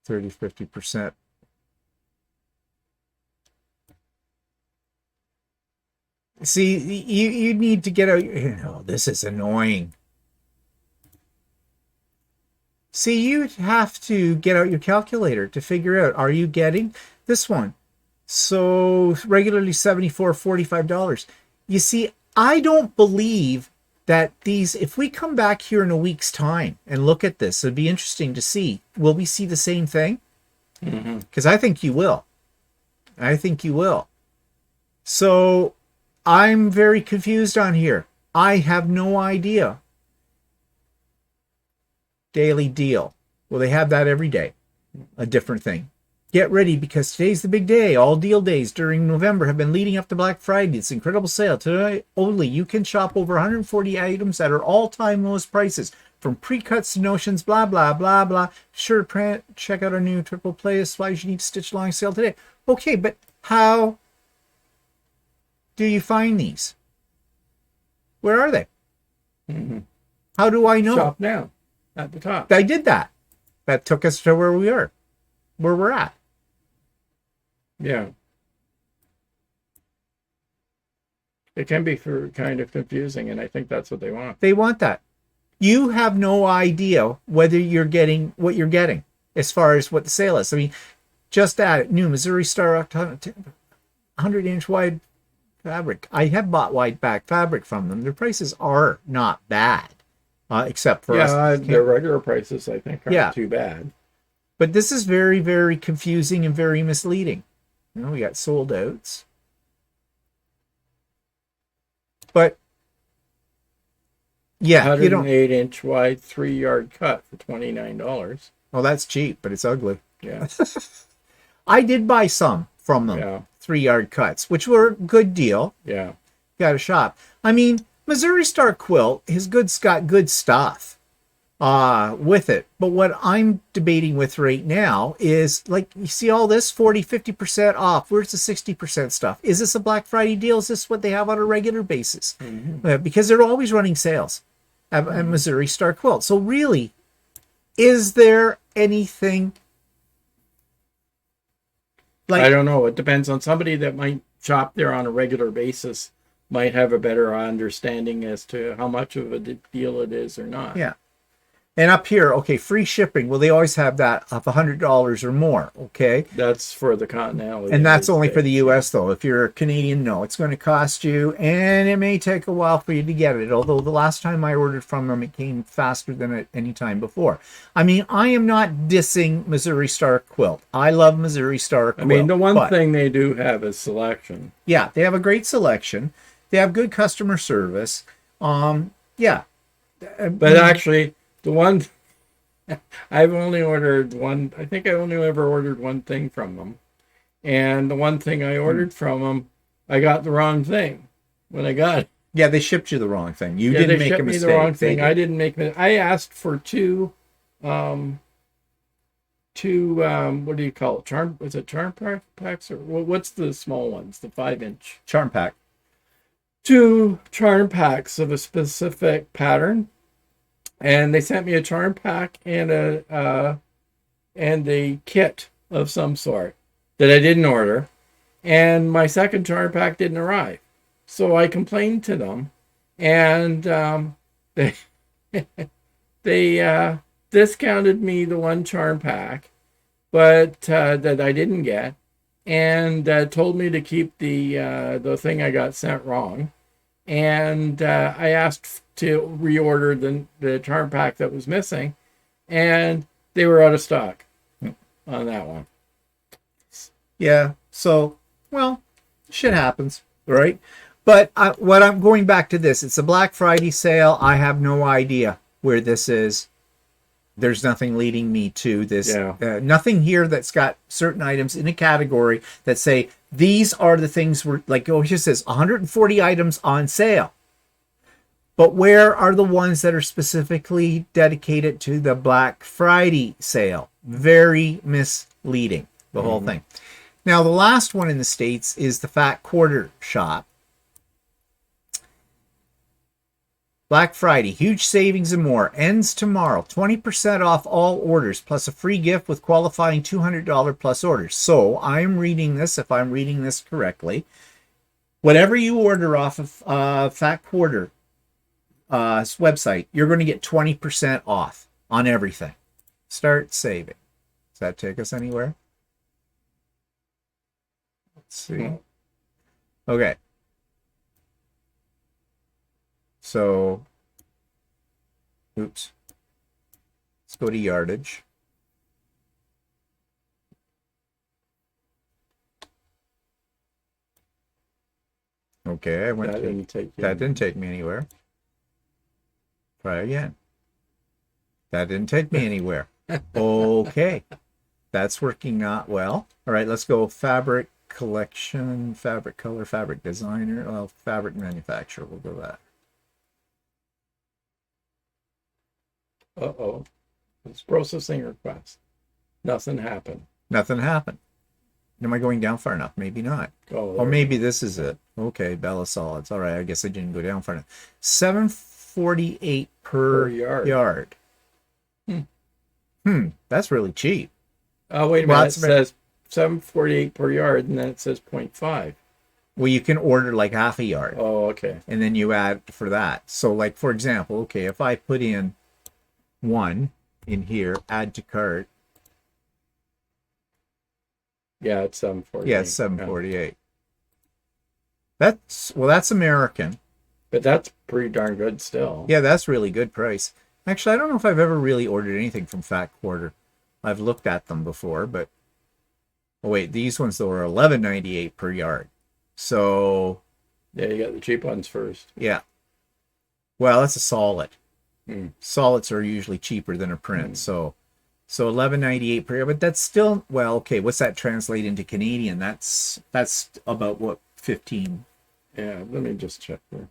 30, 50%. See, you need to get out. This is annoying. See, you'd have to get out your calculator to figure out, are you getting this one? So regularly $74, $45. You see, I don't believe that these, if we come back here in a week's time and look at this, it'd be interesting to see, will we see the same thing? Because I think you will. I think you will. So I'm very confused on here. I have no idea. Daily deal. Well, they have that every day. A different thing. Get ready because today's the big day. All deal days during November have been leading up to Black Friday. It's an incredible sale. Today only, you can shop over 140 items at our all-time lowest prices. From pre-cuts to notions, blah, blah, blah, blah. Sure to check out our new triple play supplies you need to stitch along sale today. Okay, but how do you find these? Where are they? How do I know? Shop now at the top. I did that. That took us to where we are, where we're at. Yeah. It can be kind of confusing, and I think that's what they want. They want that. You have no idea whether you're getting what you're getting as far as what the sale is. I mean, just add new Missouri Star 100-inch wide fabric. I have bought wide back fabric from them. Their prices are not bad, except for us. Yeah, their regular prices, I think, aren't too bad. But this is very, very confusing and very misleading. You know, we got sold outs. But yeah, you don't. 108-inch wide, 3-yard cut for $29. Well, that's cheap, but it's ugly. Yeah. I did buy some from them. Yeah. 3-yard cuts, which were a good deal. Yeah. Got a shop. I mean, Missouri Star Quilt, his goods got good stuff with it. But what I'm debating with right now is, like, you see all this 40, 50% off. Where's the 60% stuff? Is this a Black Friday deal? Is this what they have on a regular basis? Because they're always running sales at Missouri Star Quilt. So really, is there anything? I don't know. It depends on somebody that might shop there on a regular basis, might have a better understanding as to how much of a deal it is or not. Yeah. And up here, okay, free shipping. Well, they always have that of $100 or more. Okay. That's for the continental. And that's United only for the States, US though. If you're a Canadian, no, it's going to cost you, and it may take a while for you to get it. Although the last time I ordered from them, it came faster than at any time before. I mean, I am not dissing Missouri Star Quilt. I love Missouri Star Quilt. I mean, the one thing they do have is selection. Yeah, they have a great selection. They have good customer service. Yeah. But actually, the one I've only ordered one. I think I only ever ordered one thing from them, and the one thing I ordered from them, I got the wrong thing when I got it. Yeah, they shipped you the wrong thing. You didn't make a mistake. Me the wrong thing. I didn't make it. I asked for two. What do you call it? Charm? Was it charm packs or what's the small ones? The 5-inch charm pack. 2 charm packs of a specific pattern, and they sent me a charm pack and a kit of some sort that I didn't order, and my second charm pack didn't arrive. So I complained to them, and they discounted me the one charm pack, but that I didn't get, and told me to keep the thing I got sent wrong. And I asked to reorder the charm pack that was missing, and they were out of stock on that one. Yeah, so, well, shit happens, right? But what I'm going back to this, it's a Black Friday sale. I have no idea where this is. There's nothing leading me to this. Yeah. Nothing here that's got certain items in a category that say, these are the things we're, like, oh, it just says 140 items on sale. But where are the ones that are specifically dedicated to the Black Friday sale? Very misleading, the whole thing. Now, the last one in the States is the Fat Quarter Shop. Black Friday, huge savings and more. Ends tomorrow. 20% off all orders, plus a free gift with qualifying $200 plus orders. So I'm reading this, if I'm reading this correctly. Whatever you order off of Fat Quarter website, you're going to get 20% off on everything. Start saving. Does that take us anywhere? Let's see. Okay. So, oops. Let's go to yardage. Okay, I went that didn't take me anywhere. Try again. That didn't take me anywhere. Okay. That's working not well. All right, let's go fabric collection, fabric color, fabric designer, well, fabric manufacturer. We'll go that. Uh-oh. It's processing request. Nothing happened. Nothing happened. Am I going down far enough? Maybe not. Or maybe this is it. Okay, Bella Solids. All right, I guess I didn't go down far enough. $7.48 per yard. That's really cheap. Oh, wait a minute. It says $7.48 per yard, and then it says 0.5. Well, you can order like half a yard. Oh, okay. And then you add for that. So, like, for example, okay, if I put in one in here, add to cart. Yeah, it's 748. Yeah, it's 748. Yeah. That's American. But that's pretty darn good still. Yeah, that's really good price. Actually, I don't know if I've ever really ordered anything from Fat Quarter. I've looked at them before, but oh wait, these ones though are $11.98 per yard. So yeah, you got the cheap ones first. Yeah. Well, that's a solid. Solids are usually cheaper than a print. So $11.98 per year, but that's still, well, okay, what's that translate into Canadian? That's about what, 15. Yeah, let me just check there.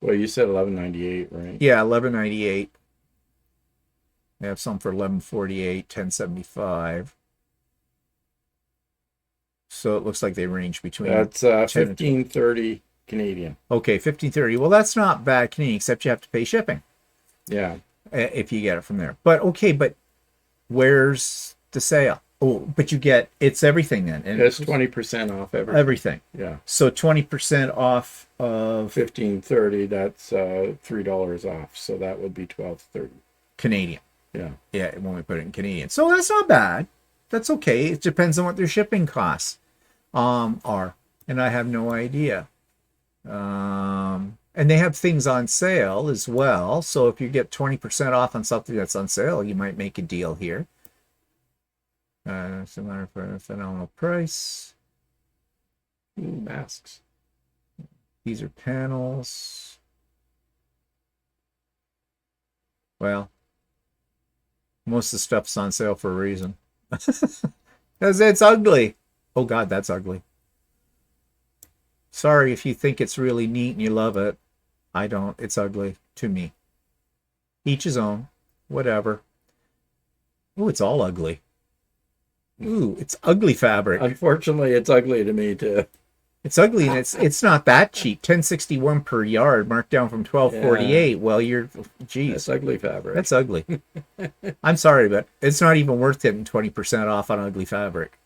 Well, you said $11.98, right? Yeah, $11.98. They have some for $11.48, $10.75. So it looks like they range between. That's $15.30 Canadian. Okay, $15.30. Well, that's not bad Canadian, except you have to pay shipping. Yeah. If you get it from there. But okay, but where's the sale? Oh, but you get, it's everything then. And It's 20% off everything. everything. Yeah. So 20% off of 15.30. That's $3 off. So that would be 12.30. Canadian. Yeah. Yeah, when we put it in Canadian. So that's not bad. That's okay. It depends on what their shipping costs are. And I have no idea. And they have things on sale as well. So if you get 20% off on something that's on sale, you might make a deal here. Similar for a phenomenal price. Ooh, masks. These are panels. Well, most of the stuff's on sale for a reason. Because it's ugly. Oh God, that's ugly. Sorry if you think it's really neat and you love it. I don't. It's ugly to me. Each his own. Whatever. Ooh, it's all ugly. Ooh, it's ugly fabric. Unfortunately, it's ugly to me too. It's ugly and it's not that cheap. $10.61 per yard, marked down from $12.48. Yeah. Well, you're geez. That's ugly fabric. That's ugly. I'm sorry, but it's not even worth getting 20% off on ugly fabric.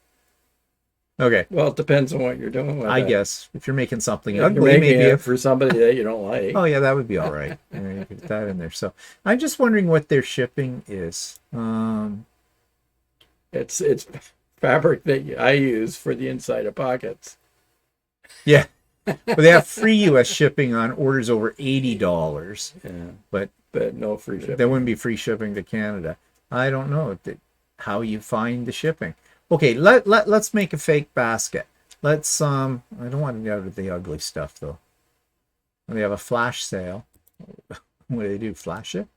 Okay. Well, it depends on what you're doing with it. I guess if you're making something if ugly, you're maybe it for somebody that you don't like. Oh yeah, that would be all right. You put that in there. So I'm just wondering what their shipping is. It's fabric that I use for the inside of pockets. Yeah, but they have free U.S. shipping on orders over $80. Yeah, but no free shipping. There wouldn't be free shipping to Canada. I don't know how you find the shipping. Okay, let's make a fake basket. Let's I don't want to get out of the ugly stuff though. They have a flash sale. What do they do? Flash it?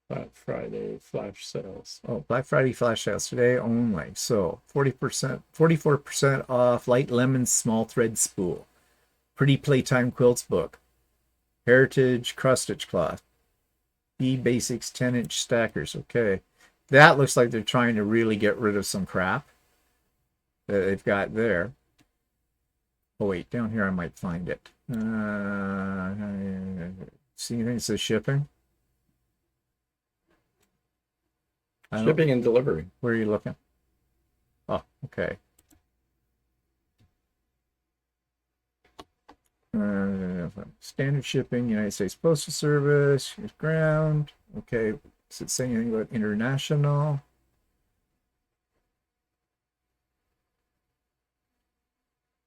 Black Friday flash sales. Oh, Black Friday flash sales today only. So 40%, 44% off light lemon small thread spool. Pretty Playtime Quilts book. Heritage cross stitch cloth. B Basics 10-inch stackers. Okay. That looks like they're trying to really get rid of some crap that they've got there. Oh wait, down here I might find it. See anything that says shipping? Shipping and delivery. Where are you looking? Oh, okay. Standard shipping, United States Postal Service, ground. Okay, does it say anything about international?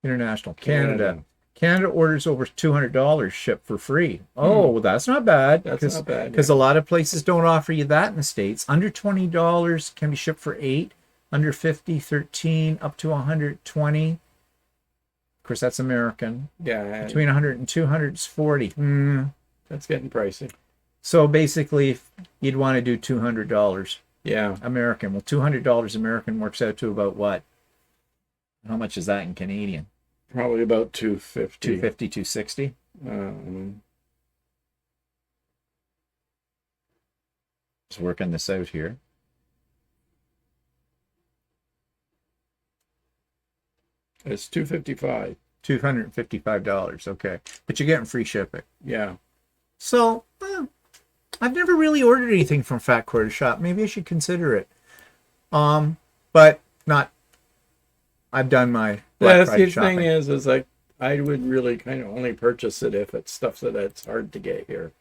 International, Canada. Canada orders over $200 shipped for free. Oh, well, that's not bad. That's not bad. Because a lot of places don't offer you that in the States. Under $20 can be shipped for $8. Under $50, $13. Up to $120. Of course, that's American. Yeah. Between $100 and $200 is $40. That's getting pricey. So basically, you'd want to do $200. Yeah. American. Well, $200 American works out to about what? How much is that in Canadian? Probably about $250. $250, $260. Just working this out here. It's $255. $255. Okay, but you're getting free shipping. Yeah. So I've never really ordered anything from Fat Quarter Shop. Maybe I should consider it. But not. I've done my Black Friday shopping. Thing is like I would really kind of only purchase it if it's stuff that's hard to get here.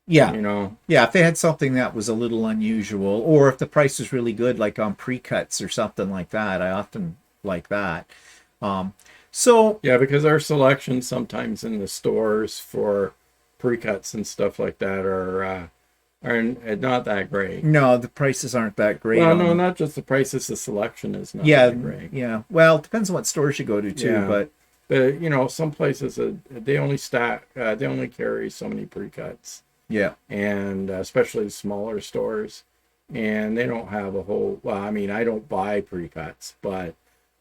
Yeah. You know. Yeah, if they had something that was a little unusual, or if the price was really good, like on pre-cuts or something like that. I often like that. So yeah, because our selections sometimes in the stores for pre-cuts and stuff like that are not that great. No, the prices aren't that great. Well, no, not just the prices. The selection is not that great. Yeah. Well, it depends on what stores you go to too. Yeah. But you know, some places they only they only carry so many pre-cuts. Yeah. And especially smaller stores, and they don't have a whole. Well, I mean, I don't buy pre-cuts, but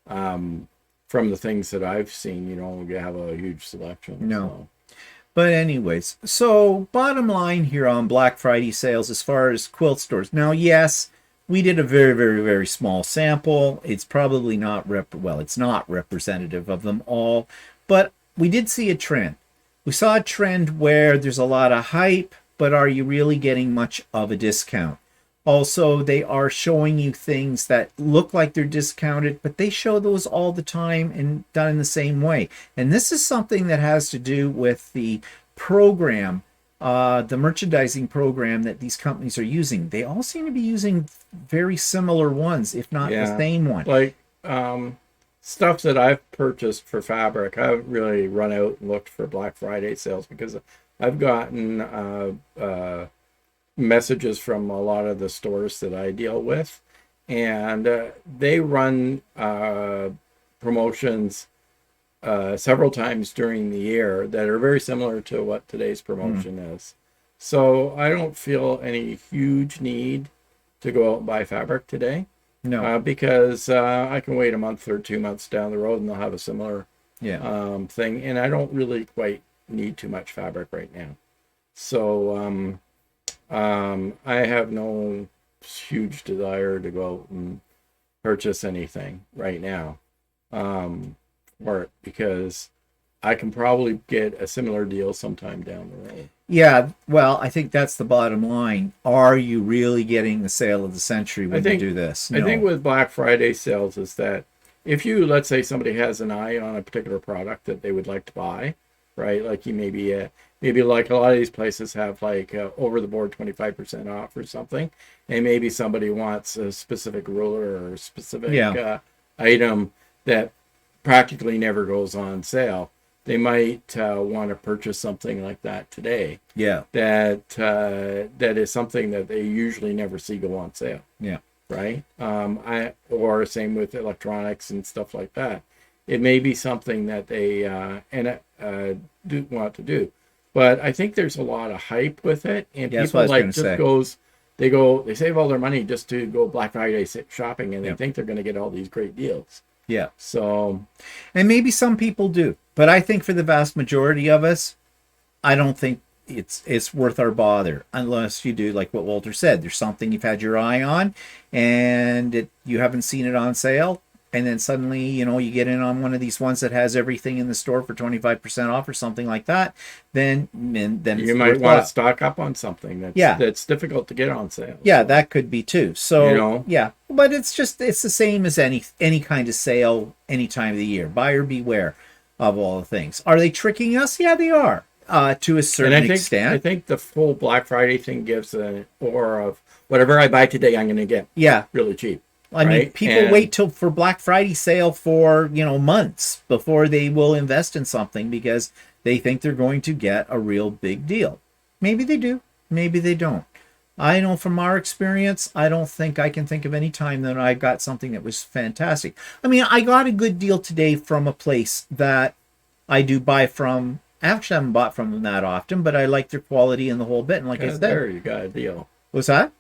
from the things that I've seen, you don't have a huge selection. No. So. But anyways, so bottom line here on Black Friday sales as far as quilt stores. Now, yes, we did a very, very, very small sample. It's probably not it's not representative of them all, but we did see a trend. We saw a trend where there's a lot of hype, but are you really getting much of a discount? Also, they are showing you things that look like they're discounted, but they show those all the time and done in the same way. And this is something that has to do with the program, the merchandising program that these companies are using. They all seem to be using very similar ones, if not the same one. Like stuff that I've purchased for fabric, I haven't really run out and looked for Black Friday sales because I've gotten messages from a lot of the stores that I deal with, and they run promotions several times during the year that are very similar to what today's promotion is. So I don't feel any huge need to go out and buy fabric today. No, because I can wait a month or 2 months down the road and they'll have a similar thing, and I don't really quite need too much fabric right now. So I have no huge desire to go out and purchase anything right now, because I can probably get a similar deal sometime down the road. Yeah, well, I think that's the bottom line. Are you really getting the sale of the century when you do this? No. I think with Black Friday sales is that if you, let's say somebody has an eye on a particular product that they would like to buy, right? Like you maybe like a lot of these places have like over the board 25% off or something, and maybe somebody wants a specific ruler or a specific item that practically never goes on sale. They might want to purchase something like that today. Yeah. That is something that they usually never see go on sale. Yeah. Right. Or same with electronics and stuff like that. It may be something that they do want to do, but I think there's a lot of hype with it, and people like just they save all their money just to go Black Friday shopping, and they think they're going to get all these great deals. Yeah. So, and maybe some people do, but I think for the vast majority of us, I don't think it's worth our bother unless you do like what Walter said. There's something you've had your eye on, and you haven't seen it on sale, and then suddenly you get in on one of these ones that has everything in the store for 25% off or something like that. Then you might want to stock up on something that's difficult to get on sale. Yeah, so that could be too. So yeah, but it's the same as any kind of sale any time of the year. Buyer beware of all the things. Are they tricking us? Yeah, they are. To a certain extent. I think the full Black Friday thing gives an aura of whatever I buy today, I'm going to get really cheap. I mean, people wait for Black Friday sale for, months before they will invest in something because they think they're going to get a real big deal. Maybe they do. Maybe they don't. I know from our experience, I don't think I can think of any time that I got something that was fantastic. I mean, I got a good deal today from a place that I do buy from. I actually haven't bought from them that often, but I like their quality and the whole bit. And like I said, there you got a deal. What's that?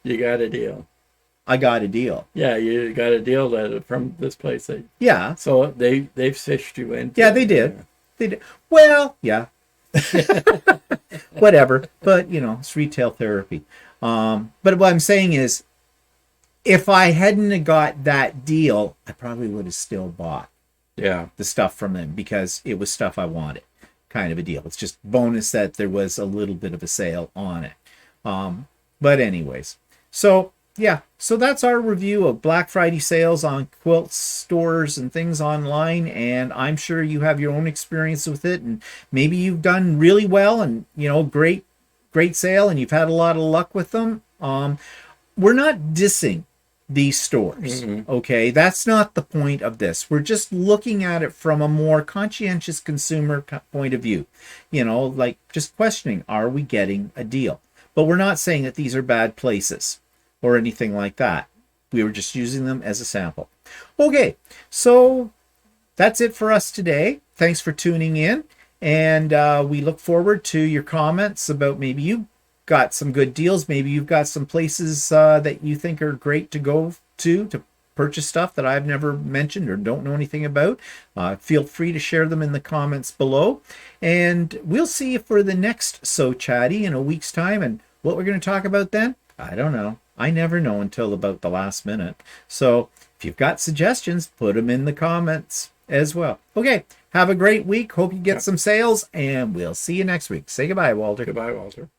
You got a deal. I got a deal. Yeah, you got a deal from this place. So they've fished you in. Yeah, they did. Yeah. They did. Well, yeah. Whatever. But it's retail therapy. But what I'm saying is, if I hadn't have got that deal, I probably would have still bought the stuff from them because it was stuff I wanted, kind of a deal. It's just bonus that there was a little bit of a sale on it. But anyways, so that's our review of Black Friday sales on quilt stores and things online, and I'm sure you have your own experience with it, and maybe you've done really well and great sale and you've had a lot of luck with them. We're not dissing these stores. Okay, that's not the point of this. We're just looking at it from a more conscientious consumer point of view, like just questioning, are we getting a deal? But we're not saying that these are bad places or anything like that. We were just using them as a sample. Okay, so that's it for us today. Thanks for tuning in, and we look forward to your comments about maybe you got some good deals. Maybe you've got some places that you think are great to go to purchase stuff that I've never mentioned or don't know anything about. Feel free to share them in the comments below. And we'll see you for the next So Chatty in a week's time. And what we're going to talk about then, I don't know. I never know until about the last minute. So if you've got suggestions, put them in the comments as well. Okay, have a great week. Hope you get some sales, and we'll see you next week. Say goodbye, Walter. Goodbye, Walter.